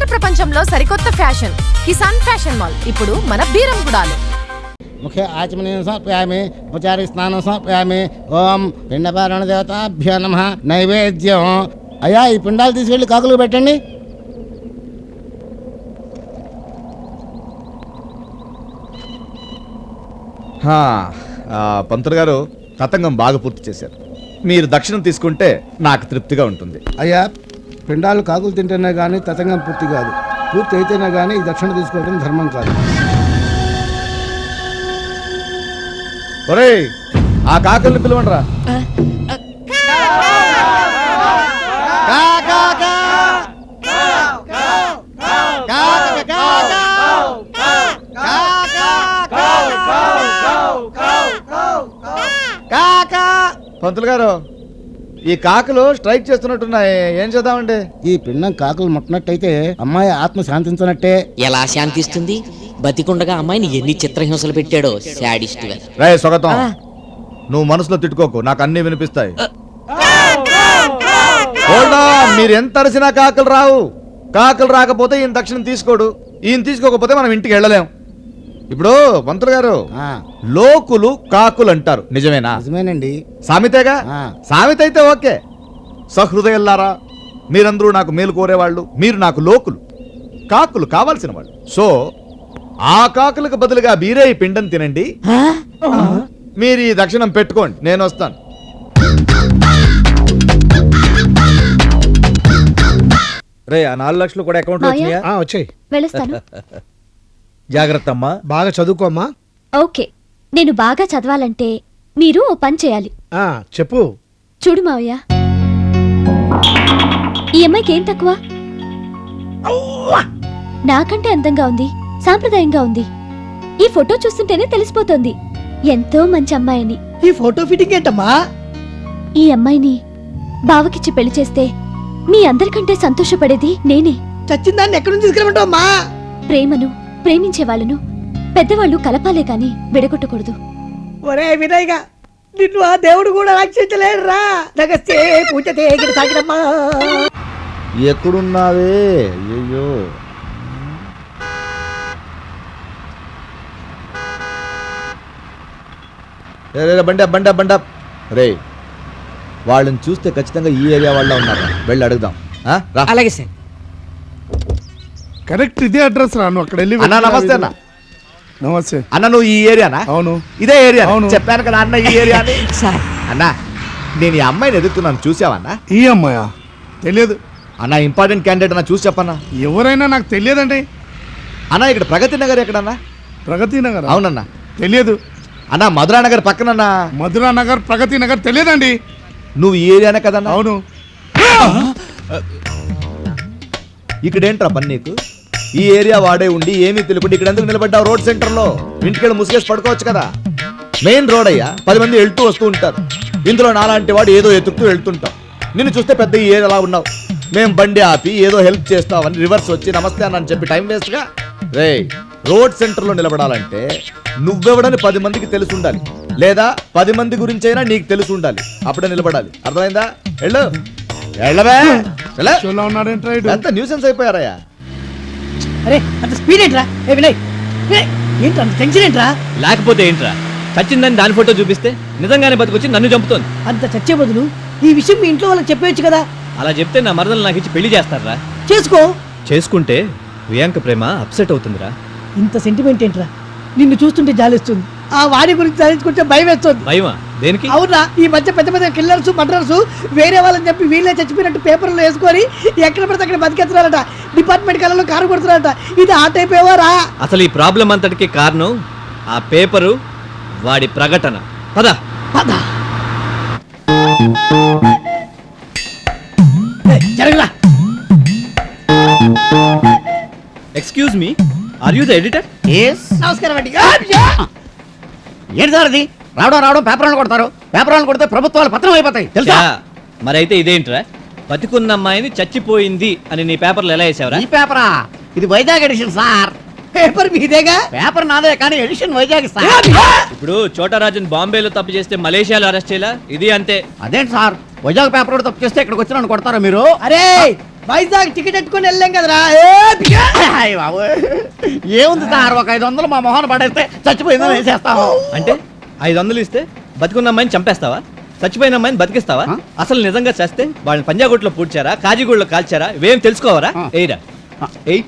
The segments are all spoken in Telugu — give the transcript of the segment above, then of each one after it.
సమ్మర్ ప్రపంచంలో సరికొత్త ఫ్యాషన్ కిసాన్ ఫ్యాషన్ మాల్ ఇప్పుడు మన బీరంగూడలో. ముఖ్య ఆచమనీయం సమర్పయామి, ఉపచారి స్నానం సమర్పయామి. ఓం పిండపారణ దేవతాభ్యో నమః. నైవేద్యం. అయ్యా ఈ పిండాలు తీసుకెళ్ళి కాకులు పెట్టండి. పంతులు గారు తతంగం బాగా పూర్తి చేశారు. మీరు దక్షిణం తీసుకుంటే నాకు తృప్తిగా ఉంటుంది. అయ్యా పిండాలు కాకులు తింటేనే కానీ తతంగం పూర్తి కాదు. పూర్తి అయితేనే కానీ ఈ దక్షిణ తీసుకోవడం ధర్మం కాదు. ఒరేయ్ ఆ కాకుల్ని పిలవండిరా. పంతులు గారు ఈ కాకులు స్ట్రైక్ చేస్తున్నట్టున్నాయి, ఏం చేద్దామండి? ఈ పిండం కాకులు ముట్టినట్టయితే అమ్మాయి ఆత్మ శాంతించినట్టే. ఎలా శాంతిస్తుంది? బతికుండగా అమ్మాయిని ఎన్ని చిత్రహింసలు పెట్టాడో శాడిస్ట్ గా. రే స్వాగతం, నువ్వు మనసులో తిట్టుకోకు, నాకు అన్ని వినిపిస్తాయి. మీరు ఎంత అరిసినా కాకులు రావు. కాకులు రాకపోతే ఈయన దక్షిణం తీసుకోడు, ఈయన తీసుకోకపోతే మనం ఇంటికి వెళ్ళలేం. ఇప్పుడు పంతులు గారు లోకులు కాకులు అంటారు, నిజమేనా? నిజమేనండి. సామెతేగా? సామెత అయితే ఓకే. సహృదయల్లారా, మీరందరూ నాకు మేలు కోరేవాళ్ళు, మీరు నాకు లోకులు, కాకులు కావాల్సిన వాళ్ళు. సో ఆ కాకులకు బదులుగా మీరే ఈ పిండం తినండి, మీరు ఈ దక్షిణం పెట్టుకోండి, నేను వస్తాను. రే ఆ 4 లక్షలు కూడా అకౌంట్ లో వచ్చినాయా? వచ్చాయి. వెళ్ళొస్తాను. జాగ్రత్త అమ్మా, బాగా చదువుకోమ్మా. ఓకే, నేను బాగా చదవాలంటే మీరు ఓ పని చేయాలి. చెప్పు. చూడు మావయ్య, ఈ అమ్మాయికి ఏం తక్కువ? నాకంటే అందంగా ఉంది, సాంప్రదాయంగా ఉంది. ఈ ఫోటో చూస్తుంటేనే తెలిసిపోతుంది ఎంతో మంచి అమ్మాయిని. ఈ ఫోటో ఫిట్టింగ్ ఏంటమ్మా? ఈ అమ్మాయిని బావకిచ్చి పెళ్లి చేస్తే మీ అందరికంటే సంతోషపడేది నేనే. చచ్చిందాన్ని ఎక్కడి నుంచి తీసుకెళ్ళమంటావమ్మా? ప్రేమను, ప్రేమించే వాళ్ళను పెద్దవాళ్ళు కలపాలే కాని విడగొట్టకూడదు. ఒరే వినయ్గా, నిన్ను ఆ దేవుడు కూడా రక్షించలేడురా. నగస్తే పూజతే సాగిరమ్మా. ఎక్కడున్నావే? అయ్యో బండ రే, వాళ్ళని చూస్తే ఖచ్చితంగా ఈ ఏరియా వాళ్ళ ఉన్నారా? వెళ్ళి అడుగుదాం. అలాగే సార్. కరెక్ట్ ఇదే అడ్రస్ రా. నువ్వు అక్కడ వెళ్ళి. అన్న నమస్తే. అన్న నమస్తే. అన్న నువ్వు ఈ ఏరియానా? అవును. ఇదే ఏరియా? అవును. చెప్పాను కదా అన్న ఈ ఏరియా సార్. అన్న నేను ఈ అమ్మాయిని ఎదుగుతున్నాను, చూసావన్నా? ఈ అమ్మాయా? తెలియదు అన్న. ఇంపార్టెంట్ క్యాండిడేట్ అన్న, చూసి చెప్పన్నా. ఎవరైనా నాకు తెలియదండి అన్న. ఇక్కడ ప్రగతి నగర్ ఎక్కడన్నా? ప్రగతి నగర్? అవునన్నా. తెలియదు అన్న మధురా నగర్ పక్కనన్నా. మధురా నగర్, ప్రగతి నగర్ తెలియదండి. నువ్వు ఈ ఏరియానే కదన్నా? అవును. ఇక్కడేంట్రా పని నీకు? ఈ ఏరియా వాడే ఉండి ఏమీ తెలియకుండా ఇక్కడ ఎందుకు నిలబడ్డావు? రోడ్ సెంటర్ లో ఇంటికెళ్ళి ముసుగేసి పడుకోవచ్చు కదా. మెయిన్ రోడ్ అయ్యా, 10 మంది వెళ్తూ వస్తూ ఉంటారు. ఇందులో నాలాంటి వాడు ఏదో ఎతుకుతూ వెళ్తుంటాం. నిన్ను చూస్తే పెద్ద ఈ ఏరియా ఉన్నావు. మేము బండి ఆపి ఏదో హెల్ప్ చేస్తామని రివర్స్ వచ్చి నమస్తే అని చెప్పి టైం వేస్ట్ గా. రే, రోడ్ సెంటర్ లో నిలబడాలంటే నువ్వెవడని 10 మందికి తెలిసి ఉండాలి, లేదా 10 మంది గురించి అయినా నీకు తెలిసి ఉండాలి. అప్పుడే నిలబడాలి, అర్థమైందా? వెళ్ళు, వెళ్ళవే. ఎంత న్యూసెన్స్ అయిపోయారయ్యా. అరే అంత స్పీడ్ ఏంట్రా? ఏ వినయ్, ఏంట్రా అంత టెన్షన్ ఏంట్రా? లేకపోతే ఏంట్రా, చచ్చిందని దాని ఫోటో చూపిస్తే నిజంగానే బతికొచ్చి నన్ను చంపుతోంది. అంత చచ్చే బదులు ఈ విషయం మీ ఇంట్లో వాళ్ళకి చెప్పేయచ్చు కదా. అలా చెప్తే నా మరదలు నాకు ఇచ్చి పెళ్లి చేస్తారా? చేసుకో. చేసుకుంటే ప్రియాంక ప్రేమ అప్సెట్ అవుతుందిరా. ఇంత సెంటిమెంట్ ఏంట్రా? నిన్ను చూస్తుంటే జాలిస్తుంది. ఆ వాడి గురించి జాలించుకుంటే భయం వేస్తుంది. భయమా? దేనికి? అవునా, ఈ మధ్య పెద్ద పెద్ద కిల్లర్స్, మర్డర్స్ వేరే వాళ్ళని చెప్పి వీళ్ళే చచ్చిపోయినట్టు పేపర్లో వేసుకొని ఎక్కడ పడితే అక్కడ బతికేస్తున్నారట. డిపార్ట్మెంట్ కళ్ళలో కారు కొడుతున్నారట. ఇది ఆ టైప్ ఏవారా? అసలు ఈ ప్రాబ్లం అంతటికి కారణం ఆ పేపరు, వాడి ప్రకటన. పద పద. జరగలా. Excuse me, are you the editor? నమస్కారం అండి. ఏంటి సార్ అది? రావడం పేపర్లను కొడతారు. పేపర్లను కొడితే ప్రభుత్వాలు పత్రం అయిపోతాయి తెలుసా? మరైతే ఇదేంట్రా, బతికున్న అమ్మాయిని చచ్చిపోయింది అని నీ పేపర్లు ఎలా వేసావరా? ఈ పేపరా? ఇది వైజాగ్ ఎడిషన్ సార్. పేపర్ మీదేగా? పేపర్ నాదే కానీ ఎడిషన్ వైజాగ్ సార్. ఇప్పుడు చోటరాజన్ బాంబేలో తప్పు చేస్తే మలేషియాలో అరెస్ట్ చేయాలా? ఇది అంతే. అదేంటి సార్, వైజాగ్ పేపర్ తప్పు చేస్తే ఇక్కడికి వచ్చి నన్ను కొడతారా మీరు? అరే వైజాగ్ టికెట్ ఎట్టుకుని వెళ్ళాం కదరా. అయ్య బాబు ఏముంది సార్ ఒక 500 మా మొహన పడేస్తే చచ్చిపోయిందని వేసేస్తాము. అంటే 500 ఇస్తే బతికున్న అమ్మాయిని చంపేస్తావా? చచ్చిపోయిన అమ్మాయిని బతికిస్తావా? అసలు నిజంగా చేస్తే వాళ్ళని పంజాగుట్లో పూడ్చారా, కాజీగూడలో కాల్చారా, ఇవేం తెలుసుకోవరా? ఎయిరా ఎయ్,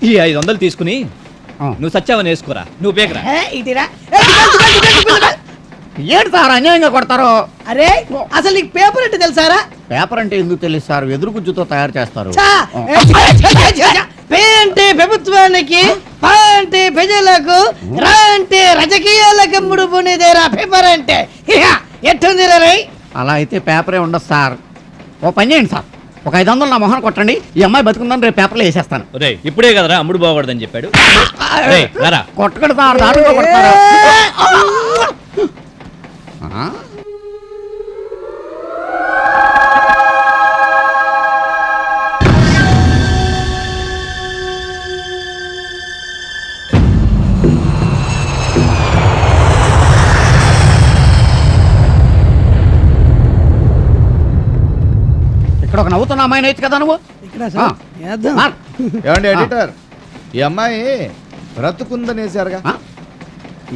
ఈ 500 తీసుకుని నువ్వు సచ్చావని వేసుకోరా, నువ్వు పేకరా. ఇటీరా ఏంటి సార్ అన్యాయంగా కొడతారు? అరే అసలు నీకు పేపర్ అంటే తెలుసారా? పేపర్ అంటే ఎందుకు తెలుసు సార్? వెదురు గుజ్జుతో తయారు చేస్తారు. పే అంటే ప్రభుత్వానికి, పా అంటే ప్రజలకు, రా అంటే రాజకీయాలకు ముడుపునేదేరా పేపర్ అంటే. ఎట్టుంది రై? అలా అయితే పేపరే ఉండదు సార్. ఓ పని చేయండి సార్, ఒక 500 నా మొహన కొట్టండి, ఈ అమ్మాయి బతుకుందని రేపు పేపర్లో వేసేస్తాను. రే ఇప్పుడే కదరా అమ్ముడు బాగూడదని చెప్పాడు. కొట్టకండి సార్, దారుణంగా కొడతారు. ఇక్కడ ఒక నవ్వుతున్న అమ్మాయిని వేయచ్చు కదా నువ్వు. ఇక్కడ సార్ వేద్దాం. మార్క్. ఏమండి ఎడిటర్, ఈ అమ్మాయి బ్రతుకుందని వేసారుగా.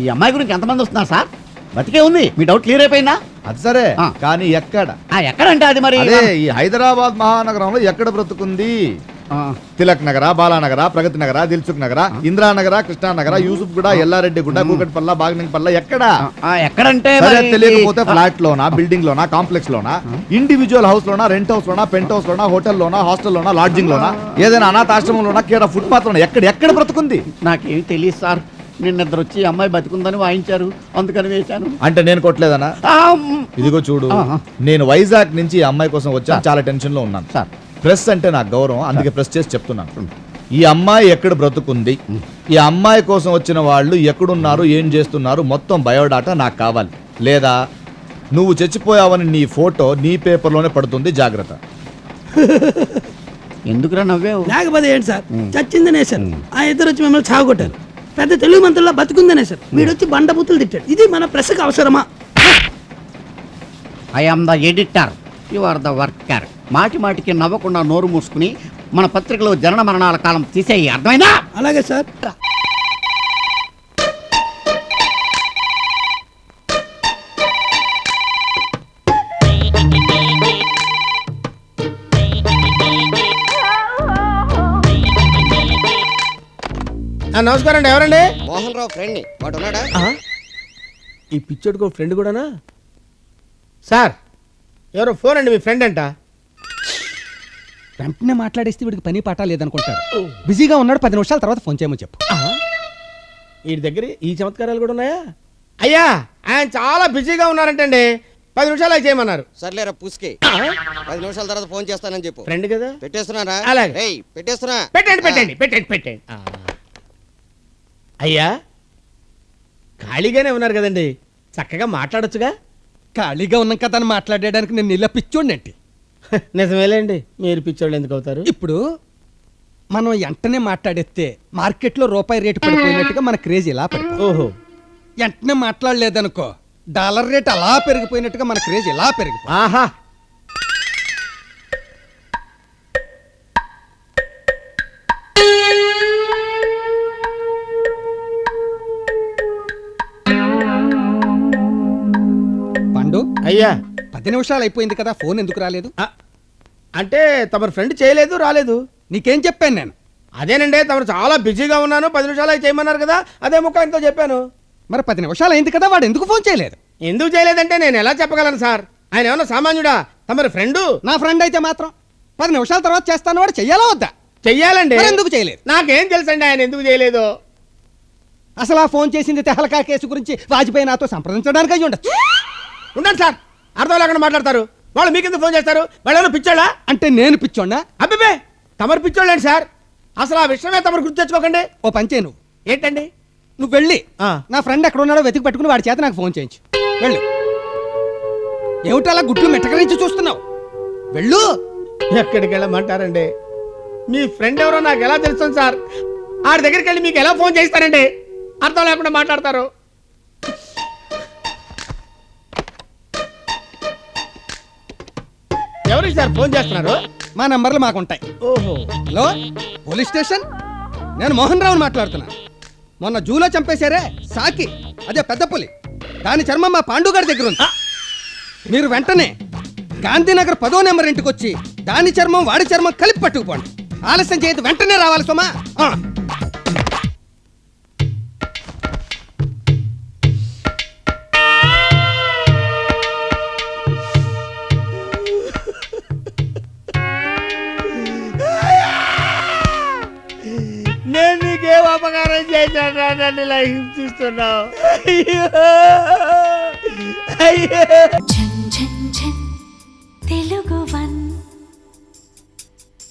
ఈ అమ్మాయి గురించి ఎంతమంది వస్తున్నారు సార్? బతికే ఉంది, మీ డౌట్ క్లియర్ అయిపోయిందా? అది సరే, ఆ. కానీ ఎక్కడ? ఎక్కడంటే అది మరి అదే ఈ హైదరాబాద్ మహానగరంలో ఎక్కడ బ్రతుకుంది? తిలక్ నగర, బాలానగర, ప్రగతి నగర, దిల్సుఖ్ నగర, ఇంద్రానగర, కృష్ణానగర, యూసుఫ్ గుడ, ఎల్లారెడ్డి గుడ్డ, కూకట్పల్ల, బాగ్నింగ్పల్ల, ఎక్కడ? ఎక్కడంటే సరే మరి తెలియకపోతే ఫ్లాట్ లోనా, బిల్డింగ్ లోనా, కాంప్లెక్స్ లోనా, ఇండివిజువల్ హౌస్ లోనా, రెంట్ హౌస్ లోనా, పెంట్ హౌస్ లోనా, హోటల్ లోనా, హాస్టల్ లోనా, లాడ్జింగ్ లోనా, ఏదైనా అనాథాశ్రమంలోనా, కేరా ఫుట్పాత్ లోనా, ఎక్కడ బ్రతుకుంది? నాకేం తెలియదు సార్. నిన్నద్దరు వచ్చి ఈ అమ్మాయి బతుకుందని వాయించారు, అందుకని వేశాను. అంటే నేను కొట్టలేదనా? ఇదిగో చూడు, నేను వైజాగ్ నుంచి ఈ అమ్మాయి కోసం వచ్చాను, చాలా టెన్షన్ లో ఉన్నాను సార్. ప్రెస్ అంటే నాకు గౌరవం, అందుకే ప్రెస్ చేసి చెప్తున్నాను. ఈ అమ్మాయి ఎక్కడ బ్రతుకుంది, ఈ అమ్మాయి కోసం వచ్చిన వాళ్ళు ఎక్కడున్నారు, ఏం చేస్తున్నారు, మొత్తం బయోడాటా నాకు కావాలి. లేదా నువ్వు చచ్చిపోయావని నీ ఫోటో నీ పేపర్లోనే పడుతుంది, జాగ్రత్త. ఎందుకురా నవ్వేవు? లేకపోతే ఏంటి సార్, చచ్చిందనే సార్. ఆ ఇద్దరు వచ్చి మిమ్మల్ని చావగొట్టారు. పెద్ద తెలుగు మంత్రుల్లో బతుకుందనే సార్. వీడొచ్చి బండబూతులు తిట్టాడు. ఇది మన ప్రెస్కి అవసరమా? I am the editor, you are the worker. మాటి మాటికి నవ్వకుండా నోరు మూసుకుని మన పత్రికలో జనన మరణాల కాలం తీసేయి, అర్థమైనా? అలాగే సార్. నమస్కారం అండి, ఎవరండి? మోహన్ రావు ఫ్రెండ్ ని, వాడు ఉన్నాడా? ఈ పిచ్చోడుకో ఫ్రెండ్ కూడానా? సార్ ఎవరో ఫోన్ అండి, మీ ఫ్రెండ్ అంట. వెంటనే మాట్లాడేస్తే వీడికి పని పాట లేదనుకుంటాడు. బిజీగా ఉన్నాడు, 10 నిమిషాల తర్వాత ఫోన్ చేయమని చెప్పు. వీడి దగ్గర ఈ చమత్కారాలు కూడా ఉన్నాయా? అయ్యా ఆయన చాలా బిజీగా ఉన్నారంటండి, 10 నిమిషాలు చేయమన్నారు. సర్లేరా పూసుకి, 10 నిమిషాల తర్వాత ఫోన్ చేస్తానని చెప్పు. ఫ్రెండ్ కదా. పెట్టేస్తున్నారా? అలాగే. రేయ్ పెట్టేస్తున్నా. పెట్టండి. అయ్యా ఖాళీగానే ఉన్నారు కదండి, చక్కగా మాట్లాడొచ్చుగా. ఖాళీగా ఉన్నాం కదా అని మాట్లాడడానికి నేను ఇలా పిచ్చోడినంటి. నిజమేలేండి, మీరు పిచ్చోళ్ళు ఎందుకు అవుతారు? ఇప్పుడు మనం వెంటనే మాట్లాడేస్తే మార్కెట్లో రూపాయి రేటు పడిపోయినట్టుగా మన క్రేజ్ ఇలా పడిపోయింది. ఓహో. వెంటనే మాట్లాడలేదనుకో డాలర్ రేట్ అలా పెరిగిపోయినట్టుగా మన క్రేజ్ ఇలా పెరిగిపోయింది. ఆహా. పండు అయ్యా 10 నిమిషాలు అయిపోయింది కదా, ఫోన్ ఎందుకు రాలేదు? అంటే తమరు ఫ్రెండ్ చేయలేదు, రాలేదు. నీకేం చెప్పాను నేను? అదేనండి, తమరు చాలా బిజీగా ఉన్నాను, 10 నిమిషాలు చేయమన్నారు కదా, అదే ముక్క ఆయనతో చెప్పాను. మరి 10 నిమిషాలు అయింది కదా, వాడు ఎందుకు ఫోన్ చేయలేదు? ఎందుకు చేయలేదంటే నేను ఎలా చెప్పగలను సార్? ఆయన ఏమన్నా సామాన్యుడా? తమరి ఫ్రెండు. నా ఫ్రెండ్ అయితే మాత్రం 10 నిమిషాల తర్వాత చేస్తాను, వాడు చెయ్యాలా వద్దా? చెయ్యాలండి. మరి ఎందుకు చేయలేదు? నాకేం తెలుసండి ఆయన ఎందుకు చేయలేదు. అసలు ఆ ఫోన్ చేసింది తెహలకా కేసు గురించి వాజ్పేయి నాతో సంప్రదించడానికి అయ్యి ఉండొచ్చు. ఉండండి సార్, అర్థం లేకుండా మాట్లాడతారు. వాళ్ళు మీకెందుకు ఫోన్ చేస్తారు? వాళ్ళు ఏమైనా పిచ్చోళ్ళా? అంటే నేను పిచ్చోండా? అబ్బే తమరు పిచ్చోళ్ళండి సార్. అసలు ఆ విషయమే తమరు గుర్తు తెచ్చుకోకండి. ఓ పంచే, నువ్వు ఏంటండి? నువ్వు వెళ్ళి నా ఫ్రెండ్ ఎక్కడ ఉన్నాడో వెతికి పట్టుకుని వాడి చేత నాకు ఫోన్ చేయించు. వెళ్ళు. ఏమిటి అలా గుడ్లు మెట్టకరించి చూస్తున్నావు? వెళ్ళు. ఎక్కడికి వెళ్ళమంటారండి? మీ ఫ్రెండ్ ఎవరో నాకు ఎలా తెలుస్తుంది సార్? ఆడి దగ్గరికి వెళ్ళి మీకు ఎలా ఫోన్ చేస్తారండి? అర్థం లేకుండా మాట్లాడతారు. ఎవరికి సార్ ఫోన్ చేస్తున్నారు? మా నంబర్లు మాకుంటాయి. ఓహో. Hello, police station. నేను మోహన్ రావుని మాట్లాడుతున్నా. మొన్న జూలో చంపేశారే సాకి, అదే పెద్ద పులి, దాని చర్మం మా పాండుగారి దగ్గర ఉంది. మీరు వెంటనే గాంధీనగర్ 10వ నెంబర్ ఇంటికి వచ్చి దాని చర్మం వాడి చర్మం కలిపి పట్టుకుపోండి. ఆలస్యం చేయదు, వెంటనే రావాలి సోమా. నేను నీకేం అపకారం చేశాను, నన్ను ఇలా హింసిస్తున్నావు. తెలుగు